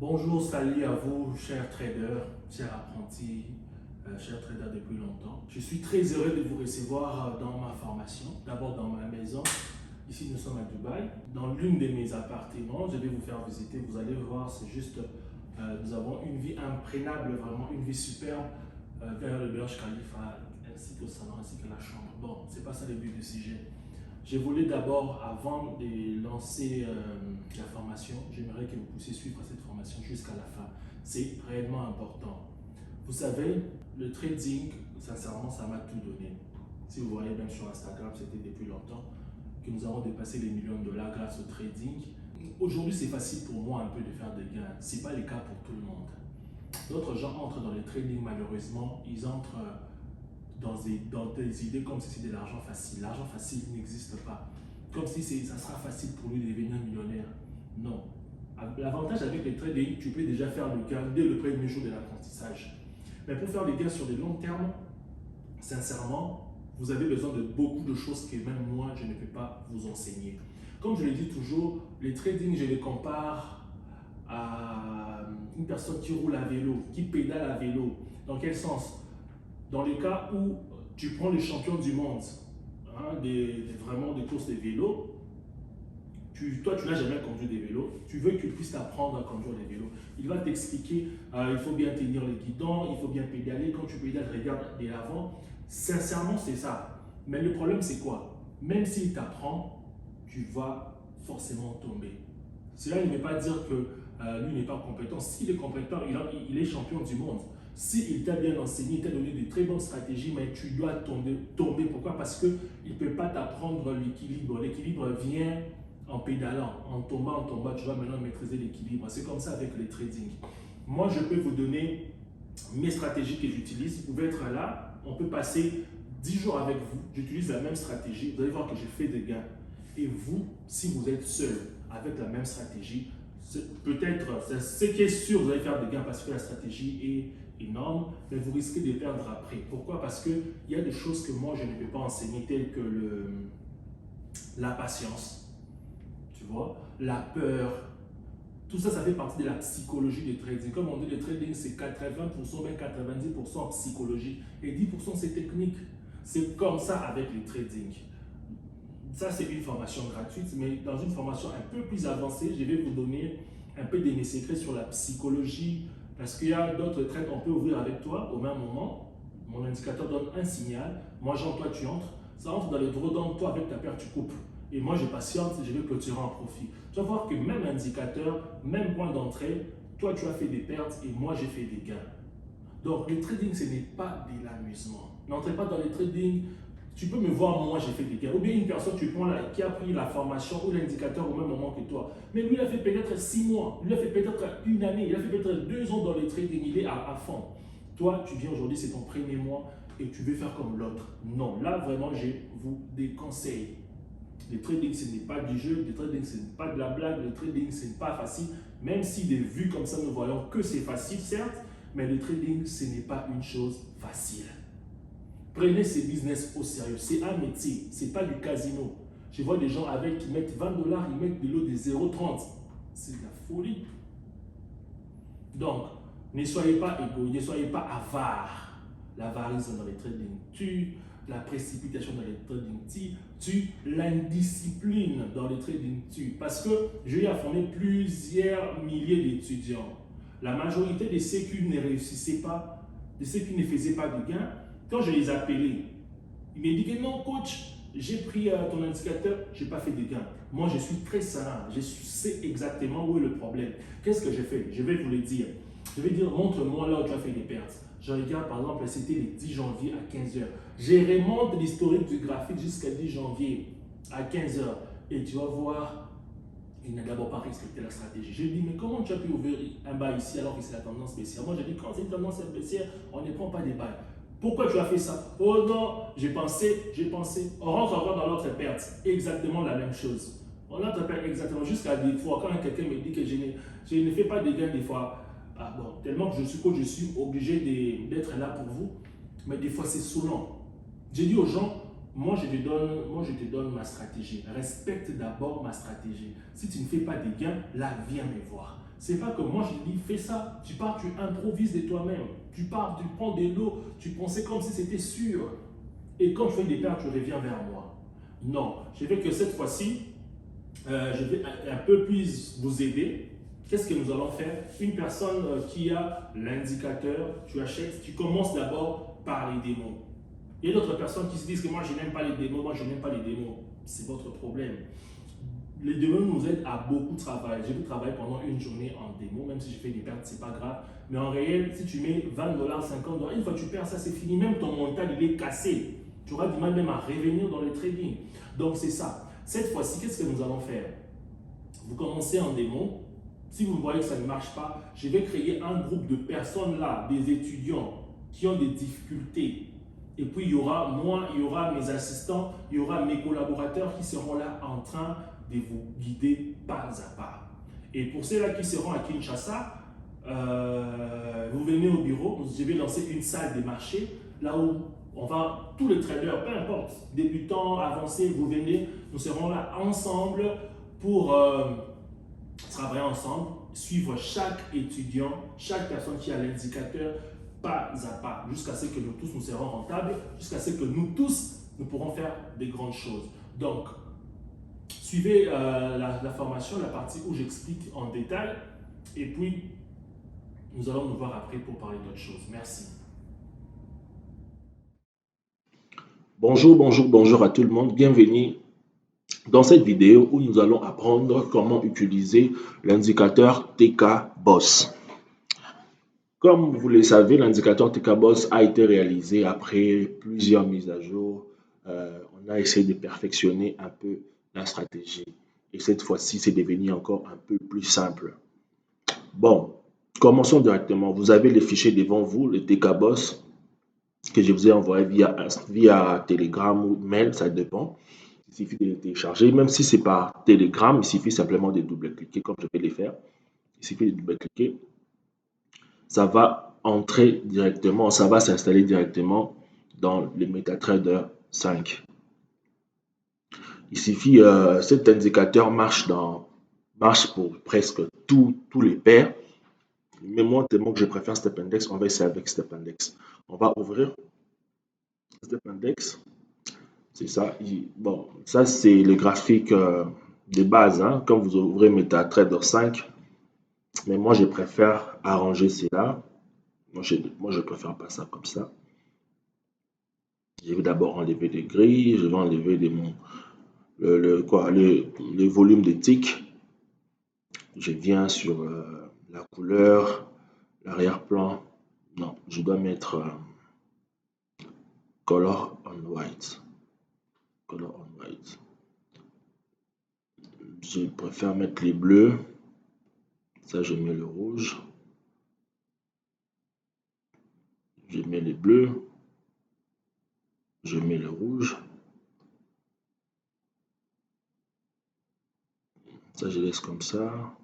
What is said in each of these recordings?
Bonjour, salut à vous, chers traders, chers apprentis, chers traders depuis longtemps. Je suis très heureux de vous recevoir dans ma formation, d'abord dans ma maison. Ici, nous sommes à Dubaï. Dans l'une de mes appartements, je vais vous faire visiter. Vous allez voir, c'est juste, nous avons une vie imprégnable, vraiment une vie superbe vers le Burj Khalifa, ainsi que le salon, ainsi que la chambre. Bon, c'est pas ça le but du sujet. Je voulais d'abord, avant de lancer la formation, j'aimerais que vous puissiez suivre cette formation jusqu'à la fin. C'est réellement important. Vous savez, le trading, sincèrement, ça m'a tout donné. Si vous voyez même sur Instagram, c'était depuis longtemps que nous avons dépassé les millions de dollars grâce au trading. Aujourd'hui, c'est facile pour moi un peu de faire des gains. Ce n'est pas le cas pour tout le monde. D'autres gens entrent dans le trading, malheureusement, ils entrent dans des idées comme si c'était de l'argent facile. L'argent facile n'existe pas. Comme si ça sera facile pour lui de devenir millionnaire. Non. L'avantage avec le trading, tu peux déjà faire le gain dès le premier jour de l'apprentissage. Mais pour faire des gains sur le long terme, sincèrement, vous avez besoin de beaucoup de choses que même moi, je ne peux pas vous enseigner. Comme je le dis toujours, le trading, je le compare à une personne qui roule à vélo, qui pédale à vélo. Dans quel sens? Dans le cas où tu prends les champions du monde, vraiment des courses de vélo, toi tu n'as jamais conduit des vélos, tu veux qu'il puisse t'apprendre à conduire des vélos. Il va t'expliquer, il faut bien tenir les guidons, il faut bien pédaler, quand tu pédales, regarde de l'avant. Sincèrement, c'est ça. Mais le problème, c'est quoi? Même s'il t'apprend, tu vas forcément tomber. Cela ne veut pas dire que lui n'est pas compétent. S'il est compétent, il est champion du monde. S'il t'a bien enseigné, il t'a donné de très bonnes stratégies, mais tu dois tomber. Pourquoi? Parce qu'il ne peut pas t'apprendre l'équilibre. L'équilibre vient en pédalant, en tombant, tu vas maintenant maîtriser l'équilibre. C'est comme ça avec le trading. Moi, je peux vous donner mes stratégies que j'utilise. Vous pouvez être là, on peut passer 10 jours avec vous. J'utilise la même stratégie. Vous allez voir que je fais des gains. Et vous, si vous êtes seul avec la même stratégie, peut-être, ce qui est sûr, vous allez faire des gains parce que la stratégie est énorme, mais vous risquez de perdre après. Pourquoi? Parce qu'il y a des choses que moi, je ne peux pas enseigner, telles que la patience, tu vois, la peur. Tout ça, ça fait partie de la psychologie du trading. Comme on dit, le trading, c'est 80%, même 90% psychologie et 10% c'est technique. C'est comme ça avec le trading. Ça, c'est une formation gratuite, mais dans une formation un peu plus avancée, je vais vous donner un peu de mes secrets sur la psychologie, parce qu'il y a d'autres trades qu'on peut ouvrir avec toi au même moment. Mon indicateur donne un signal, moi j'entre, toi tu entres, ça entre dans le drawdown, toi avec ta paire tu coupes. Et moi je patiente et je vais clôturer en profit. Tu vas voir que même indicateur, même point d'entrée, toi tu as fait des pertes et moi j'ai fait des gains. Donc le trading ce n'est pas de l'amusement. N'entrez pas dans le trading. Tu peux me voir, moi j'ai fait des gains. Ou bien une personne tu prends qui a pris la formation ou l'indicateur au même moment que toi. Mais lui, il a fait peut-être 6 mois, lui, il a fait peut-être une année, il a fait peut-être 2 ans dans les trading, il est à fond. Toi, tu viens aujourd'hui, c'est ton premier mois et tu veux faire comme l'autre. Non, là vraiment, je vous déconseille. Le trading, ce n'est pas du jeu, le trading, ce n'est pas de la blague, le trading, ce n'est pas facile. Même si des vues comme ça, nous voyons que c'est facile, certes, mais le trading, ce n'est pas une chose facile. Prenez ces business au sérieux. C'est un métier, ce n'est pas du casino. Je vois des gens qui mettent 20 dollars, ils mettent de l'eau de 0,30. C'est de la folie. Donc, ne soyez pas égoïstes, ne soyez pas avares. L'avarisme dans les trading tue, la précipitation dans les trading tue, l'indiscipline dans les trading tue. Parce que j'ai formé plusieurs milliers d'étudiants. La majorité de ceux qui ne réussissaient pas, de ceux qui ne faisaient pas de gains, quand je les appelais, ils me disaient que non, coach, j'ai pris ton indicateur, je n'ai pas fait de gains. Moi, je suis très serein, je sais exactement où est le problème. Qu'est-ce que je fais? Je vais vous le dire. Je vais dire, montre-moi là où tu as fait des pertes. Je regarde, par exemple, c'était le 10 janvier à 15 h. Je remonte l'historique du graphique jusqu'à 10 janvier à 15 h. Et tu vas voir, il n'a d'abord pas respecté la stratégie. Je lui dis, mais comment tu as pu ouvrir un bas ici alors que c'est la tendance baissière? Moi, je dis, quand c'est une tendance baissière, on ne prend pas des bails. Pourquoi tu as fait ça? Oh non, j'ai pensé. On rentre encore dans l'autre perte. Exactement la même chose. On entre perte exactement. Jusqu'à des fois, quand quelqu'un me dit que je ne fais pas de gains des fois, ah bon, tellement que je suis coach, je suis obligé d'être là pour vous. Mais des fois, c'est saoulant. J'ai dit aux gens, moi je te donne ma stratégie. Respecte d'abord ma stratégie. Si tu ne fais pas de gains, là, viens me voir. C'est pas que moi je te dis fais ça. Tu pars, tu improvises de toi-même. Tu pars, tu prends des lots, tu pensais comme si c'était sûr. Et quand tu fais des pertes, tu reviens vers moi. Non, je veux que cette fois-ci, je vais un peu plus vous aider. Qu'est-ce que nous allons faire? Une personne qui a l'indicateur, tu achètes, tu commences d'abord par les démos. Il y a d'autres personnes qui se disent que moi je n'aime pas les démos, moi je n'aime pas les démos. C'est votre problème. Les démos nous aident à beaucoup travailler. Je peux travailler pendant une journée en démo, même si je fais des pertes, c'est pas grave. Mais en réel, si tu mets 20 $, 50 $, une fois que tu perds ça, c'est fini. Même ton mental, il est cassé. Tu auras du mal même à revenir dans le trading. Donc c'est ça. Cette fois-ci, qu'est-ce que nous allons faire? Vous commencez en démo. Si vous voyez que ça ne marche pas, je vais créer un groupe de personnes là, des étudiants qui ont des difficultés. Et puis il y aura moi, il y aura mes assistants, il y aura mes collaborateurs qui seront là en train de vous guider pas à pas. Et pour ceux-là qui seront à Kinshasa, vous venez au bureau, je vais lancer une salle des marchés, là où on va, tous les traders, peu importe, débutants, avancés, vous venez, nous serons là ensemble pour travailler ensemble, suivre chaque étudiant, chaque personne qui a l'indicateur pas à pas, jusqu'à ce que nous tous nous serons rentables, jusqu'à ce que nous tous, nous pourrons faire des grandes choses. Donc, suivez la formation, la partie où j'explique en détail, et puis nous allons nous voir après pour parler d'autres choses. Merci. Bonjour à tout le monde. Bienvenue dans cette vidéo où nous allons apprendre comment utiliser l'indicateur TK Boss. Comme vous le savez, l'indicateur TK Boss a été réalisé après plusieurs mises à jour. On a essayé de perfectionner un peu la stratégie. Et cette fois-ci, c'est devenu encore un peu plus simple. Bon, commençons directement. Vous avez les fichiers devant vous, le TK Boss, que je vous ai envoyé via Telegram ou mail, ça dépend. Il suffit de les télécharger. Même si c'est par Telegram, il suffit simplement de double-cliquer comme je vais le faire. Il suffit de double-cliquer. Ça va entrer directement, ça va s'installer directement dans le MetaTrader 5. Il suffit, cet indicateur marche pour presque tous les pairs. Mais moi, tellement que je préfère Step Index, on va essayer avec Step Index. On va ouvrir Step Index. C'est ça. Bon, ça, c'est le graphique de base. Hein, quand vous ouvrez MetaTrader 5. Mais moi, je préfère arranger cela. Moi, je préfère pas ça comme ça. Je vais d'abord enlever les grilles. Je vais enlever le volume des ticks. Je viens sur la couleur, l'arrière-plan. Non, je dois mettre color on white. Color on white. Je préfère mettre les bleus. Ça, je mets le rouge. Je mets les bleus. Je mets le rouge. Ça, je laisse comme ça.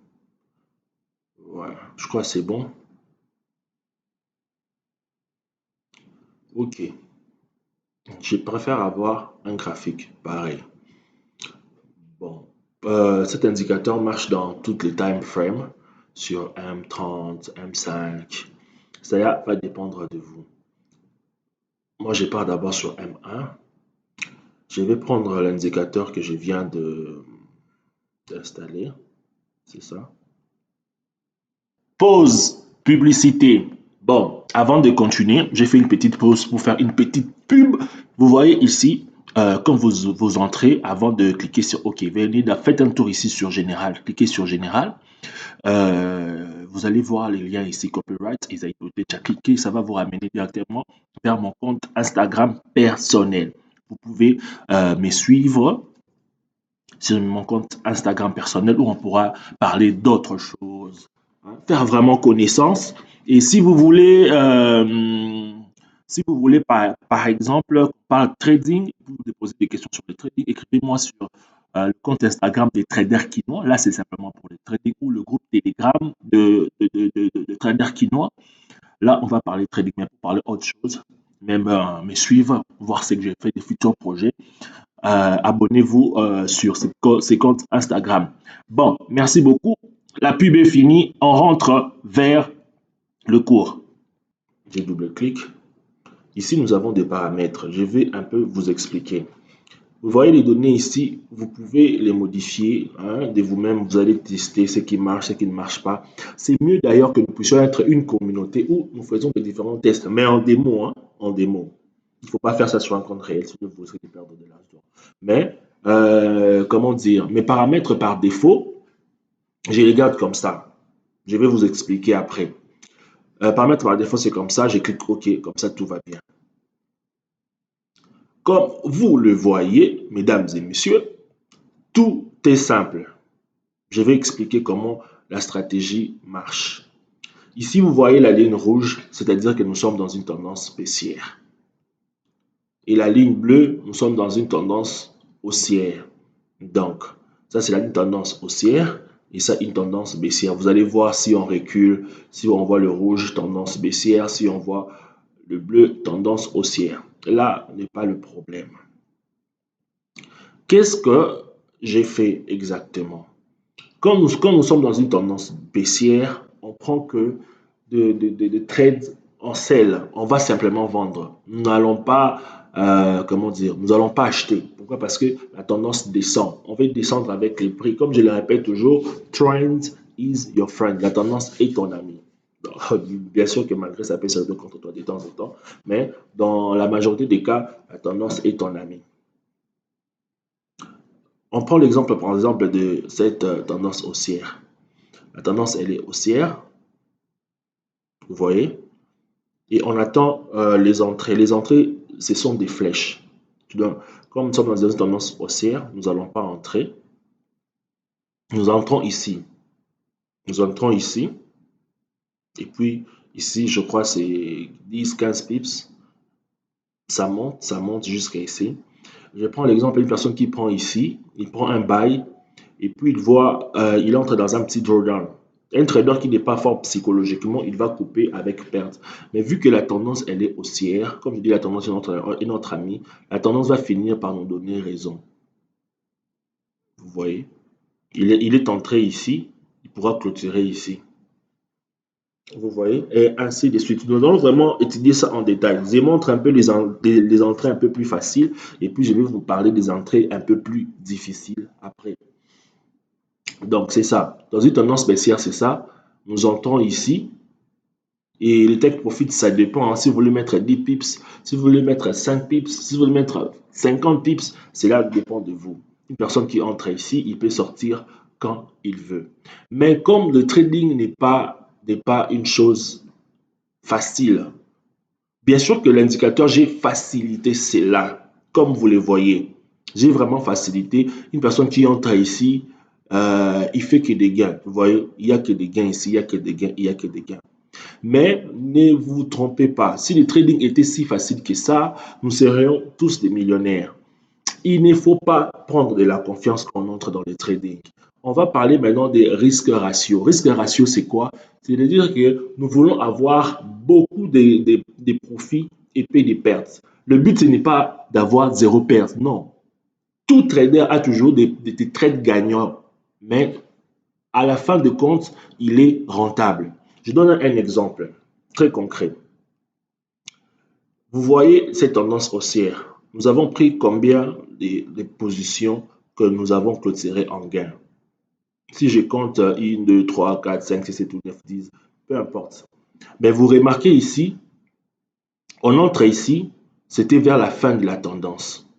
Voilà, je crois que c'est bon. Ok. Je préfère avoir un graphique pareil. Bon, cet indicateur marche dans toutes les time frames, sur M30, M5. Ça va dépendre de vous. Moi, je pars d'abord sur M1. Je vais prendre l'indicateur que je viens d'installer. C'est ça. Pause, publicité. Bon, avant de continuer, j'ai fait une petite pause pour faire une petite pub. Vous voyez ici, quand vous entrez, avant de cliquer sur OK, faites un tour ici sur Général. Cliquez sur Général. Vous allez voir les liens ici, Copyright. Ils ont déjà cliqué. Ça va vous ramener directement vers mon compte Instagram personnel. Vous pouvez me suivre sur mon compte Instagram personnel où on pourra parler d'autres choses. Faire vraiment connaissance. Et si vous voulez, par exemple, par trading, vous déposez des questions sur le trading, écrivez-moi sur le compte Instagram des traders quinois. Là, c'est simplement pour le trading ou le groupe Telegram de traders quinois. Là, on va parler trading, mais pour parler autre chose, même me suivre, voir ce que j'ai fait des futurs projets. Abonnez-vous sur ces comptes Instagram. Bon, merci beaucoup. La pub est finie, on rentre vers le cours. Je double-clique. Ici, nous avons des paramètres. Je vais un peu vous expliquer. Vous voyez les données ici, vous pouvez les modifier de vous-même. Vous allez tester ce qui marche, ce qui ne marche pas. C'est mieux d'ailleurs que nous puissions être une communauté où nous faisons des différents tests, mais en démo. En démo. Il ne faut pas faire ça sur un compte réel, sinon vous risquez de perdre de l'argent. Mais, comment dire, mes paramètres par défaut, je les garde comme ça. Je vais vous expliquer après. Paramètres par défaut, c'est comme ça. Je clique OK, comme ça tout va bien. Comme vous le voyez, mesdames et messieurs, tout est simple. Je vais expliquer comment la stratégie marche. Ici, vous voyez la ligne rouge, c'est-à-dire que nous sommes dans une tendance baissière. Et la ligne bleue, nous sommes dans une tendance haussière. Donc, ça, c'est la tendance haussière et ça, une tendance baissière. Vous allez voir si on recule, si on voit le rouge, tendance baissière, si on voit le bleu, tendance haussière. Là n'est pas le problème. Qu'est-ce que j'ai fait exactement? Quand nous sommes dans une tendance baissière, on prend que de trades en sell. On va simplement vendre. Nous n'allons pas, comment dire, nous n'allons pas acheter. Pourquoi? Parce que la tendance descend. On va descendre avec les prix. Comme je le répète toujours, trend is your friend. La tendance est ton ami. Donc, bien sûr que malgré ça peut servir contre toi de temps en temps, mais dans la majorité des cas, la tendance est ton ami. On prend l'exemple, par exemple, de cette tendance haussière. La tendance, elle est haussière, vous voyez, et on attend les entrées. Les entrées, ce sont des flèches. Donc, comme nous sommes dans une tendance haussière, nous n'allons pas entrer. Nous entrons ici. Nous entrons ici. Et puis, ici, je crois c'est 10-15 pips. Ça monte jusqu'à ici. Je prends l'exemple d'une personne qui prend ici. Il prend un buy. Et puis, il entre dans un petit drawdown. Un trader qui n'est pas fort psychologiquement, il va couper avec perte. Mais vu que la tendance, elle est haussière, comme je dis, la tendance est notre ami, la tendance va finir par nous donner raison. Vous voyez? Il est entré ici, il pourra clôturer ici. Vous voyez? Et ainsi de suite. Nous allons vraiment étudier ça en détail. Je montre un peu les entrées un peu plus faciles et puis je vais vous parler des entrées un peu plus difficiles après. Donc, c'est ça. Dans une tendance baissière, c'est ça. Nous entrons ici. Et le take profit, ça dépend. Si vous voulez mettre 10 pips, si vous voulez mettre 5 pips, si vous voulez mettre 50 pips, cela dépend de vous. Une personne qui entre ici, il peut sortir quand il veut. Mais comme le trading n'est pas une chose facile, bien sûr que l'indicateur, j'ai facilité cela, comme vous le voyez. J'ai vraiment facilité. Une personne qui entre ici, il fait que des gains. Vous voyez, il n'y a que des gains ici, il n'y a que des gains, il n'y a que des gains. Mais ne vous trompez pas, si le trading était si facile que ça, nous serions tous des millionnaires. Il ne faut pas prendre de la confiance quand on entre dans le trading. On va parler maintenant des risques ratios. Risque ratio, c'est quoi? C'est-à-dire que nous voulons avoir beaucoup de profits et peu de pertes. Le but, ce n'est pas d'avoir zéro perte, non. Tout trader a toujours des trades gagnants, mais à la fin de compte, il est rentable. Je donne un exemple très concret. Vous voyez cette tendance haussière. Nous avons pris combien de positions que nous avons clôturées en gain? Si je compte 1, 2, 3, 4, 5, 6, 7, 8, 9, 10, peu importe. Mais vous remarquez ici, on entre ici, c'était vers la fin de la tendance.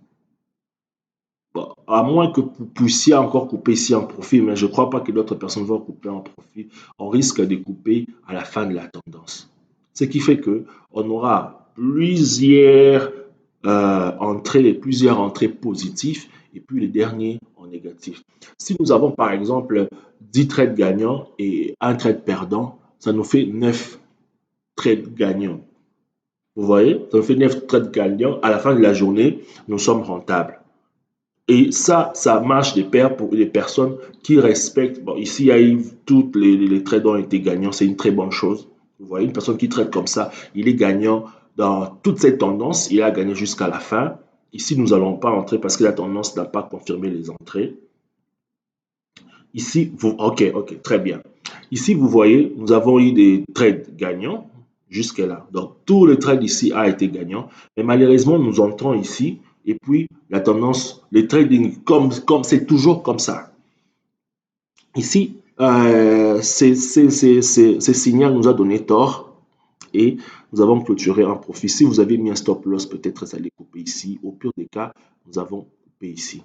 Bon, à moins que vous puissiez encore couper ici en profit, mais je ne crois pas que d'autres personnes vont couper en profit. On risque de couper à la fin de la tendance. Ce qui fait qu'on aura plusieurs entrées positives et puis les derniers en négatif. Si nous avons par exemple 10 trades gagnants et un trade perdant, ça nous fait 9 trades gagnants. Vous voyez, ça nous fait 9 trades gagnants. À la fin de la journée, nous sommes rentables. Et ça marche de pair pour les personnes qui respectent. Bon, ici, il y a eu toutes les trades ont été gagnants. C'est une très bonne chose. Vous voyez, une personne qui trade comme ça, il est gagnant dans toutes ces tendances. Il a gagné jusqu'à la fin. Ici, nous n'allons pas entrer parce que la tendance n'a pas confirmé les entrées. Ici, ok, très bien. Ici, vous voyez, nous avons eu des trades gagnants jusque-là. Donc, tout le trade ici a été gagnant. Mais malheureusement, nous entrons ici et puis la tendance, le trading, comme c'est toujours comme ça. Ici, ce signal nous a donné tort et nous avons clôturé un profit. Si vous avez mis un stop loss, peut-être ça allait couper ici. Au pire des cas, nous avons coupé ici.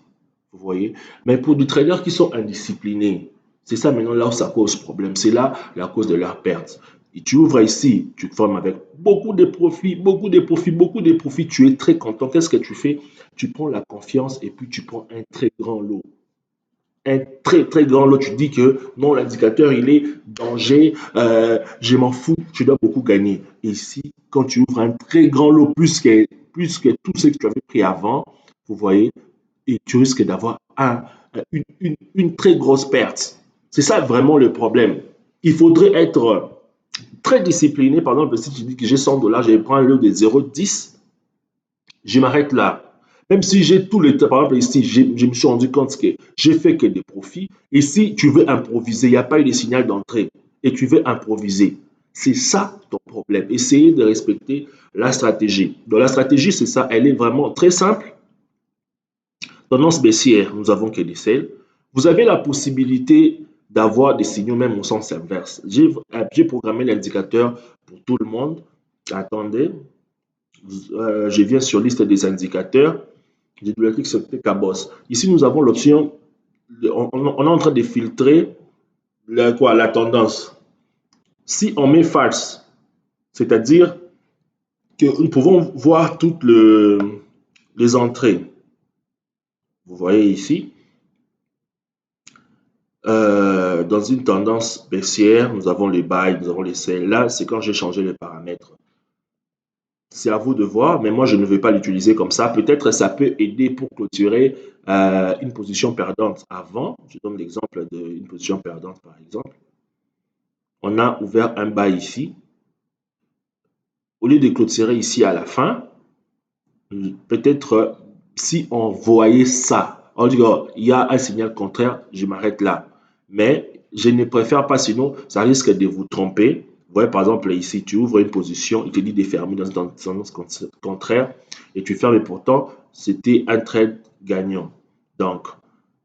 Vous voyez? Mais pour des traders qui sont indisciplinés, c'est ça maintenant là où ça cause problème. C'est là la cause de leur perte. Et tu ouvres ici, tu te formes avec beaucoup de profits, beaucoup de profits, beaucoup de profits. Tu es très content. Qu'est-ce que tu fais? Tu prends la confiance et puis tu prends un très grand lot. Un très très grand lot. Tu dis que non, l'indicateur il est danger, je m'en fous, tu dois beaucoup gagner. Et ici, quand tu ouvres un très grand lot, plus que tout ce que tu avais pris avant, vous voyez, et tu risques d'avoir une très grosse perte. C'est ça vraiment le problème. Il faudrait être très discipliné. Par exemple, si tu dis que j'ai 100 dollars, je prends le de 0,10, je m'arrête là. Même si j'ai tout le temps, par exemple ici, je me suis rendu compte que j'ai fait que des profits. Et si tu veux improviser, il n'y a pas eu de signal d'entrée et tu veux improviser, c'est ça ton problème. Essayez de respecter la stratégie. Donc la stratégie, c'est ça, elle est vraiment très simple. Tendance baissière, nous avons que des selles. Vous avez la possibilité d'avoir des signaux même au sens inverse. J'ai programmé l'indicateur pour tout le monde. Attendez, je viens sur liste des indicateurs. Je double-clique sur TKBoss. Ici, nous avons l'option, on est en train de filtrer la tendance. Si on met false, c'est-à-dire que nous pouvons voir toutes les entrées. Vous voyez ici, dans une tendance baissière, nous avons les buy, nous avons les sell. Là, c'est quand j'ai changé les paramètres. C'est à vous de voir, mais moi, je ne vais pas l'utiliser comme ça. Peut-être ça peut aider pour clôturer une position perdante avant. Je donne l'exemple d'une position perdante, par exemple. On a ouvert un buy ici. Au lieu de clôturer ici à la fin, peut-être si on voyait ça, on dit oh, il y a un signal contraire, je m'arrête là. Mais je ne préfère pas, sinon ça risque de vous tromper. Vous voyez, par exemple, ici, tu ouvres une position, il te dit de fermer dans une tendance contraire et tu fermes et pourtant, c'était un trade gagnant. Donc,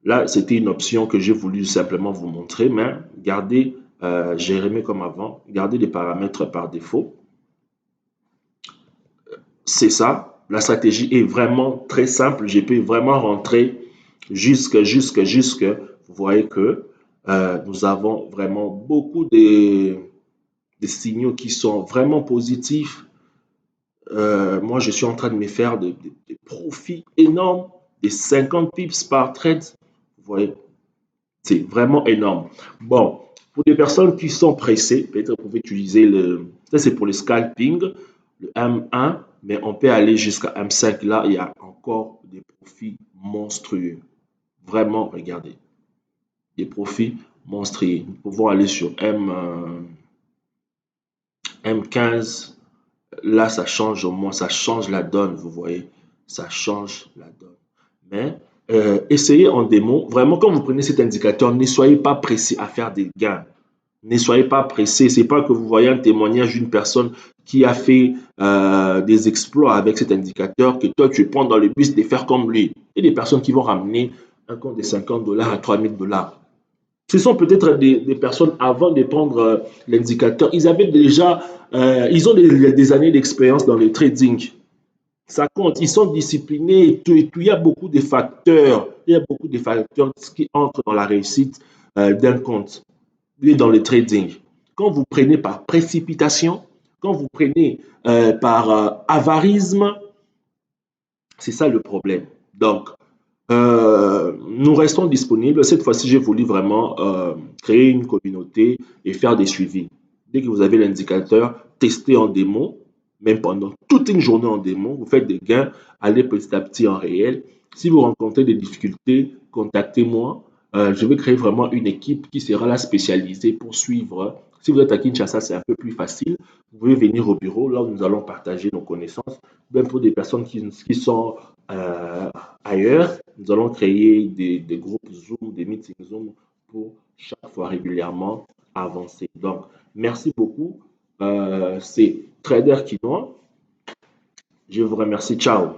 là, c'était une option que j'ai voulu simplement vous montrer, mais gardez, Jérémie comme avant, gardez les paramètres par défaut. C'est ça. La stratégie est vraiment très simple. Je peux vraiment rentrer jusque. Vous voyez que nous avons vraiment beaucoup de signaux qui sont vraiment positifs. Moi, je suis en train de me faire des profits énormes, des 50 pips par trade. Vous voyez, c'est vraiment énorme. Bon, pour des personnes qui sont pressées, peut-être vous pouvez utiliser ça c'est pour le scalping, le M1, mais on peut aller jusqu'à M5. Là, il y a encore des profits monstrueux. Vraiment, regardez, des profits monstrueux. Nous pouvons aller sur M15. Là, ça change au moins, ça change la donne, vous voyez. Ça change la donne. Mais essayez en démo. Vraiment, quand vous prenez cet indicateur, ne soyez pas pressé à faire des gains. Ne soyez pas pressé. C'est pas que vous voyez un témoignage d'une personne qui a fait des exploits avec cet indicateur que toi, tu prends dans le but de faire comme lui. Et des personnes qui vont ramener un compte de 50 dollars à 3000 dollars. Ce sont peut-être des personnes avant de prendre l'indicateur. Ils avaient déjà, ils ont des années d'expérience dans le trading. Ça compte, ils sont disciplinés et tout, et tout. Il y a beaucoup de facteurs, il y a beaucoup de facteurs qui entrent dans la réussite d'un compte et dans le trading. Quand vous prenez par précipitation, quand vous prenez par avarisme, c'est ça le problème. Donc, nous restons disponibles. Cette fois-ci, j'ai voulu vraiment créer une communauté et faire des suivis. Dès que vous avez l'indicateur, testez en démo, même pendant toute une journée en démo, vous faites des gains, allez petit à petit en réel. Si vous rencontrez des difficultés, contactez-moi. Je vais créer vraiment une équipe qui sera là spécialisée pour suivre. Si vous êtes à Kinshasa, c'est un peu plus facile. Vous pouvez venir au bureau, là où nous allons partager nos connaissances. Même pour des personnes qui sont ailleurs, nous allons créer des groupes Zoom, des meetings Zoom pour chaque fois régulièrement avancer. Donc, merci beaucoup. C'est Trader Quinoa. Je vous remercie. Ciao.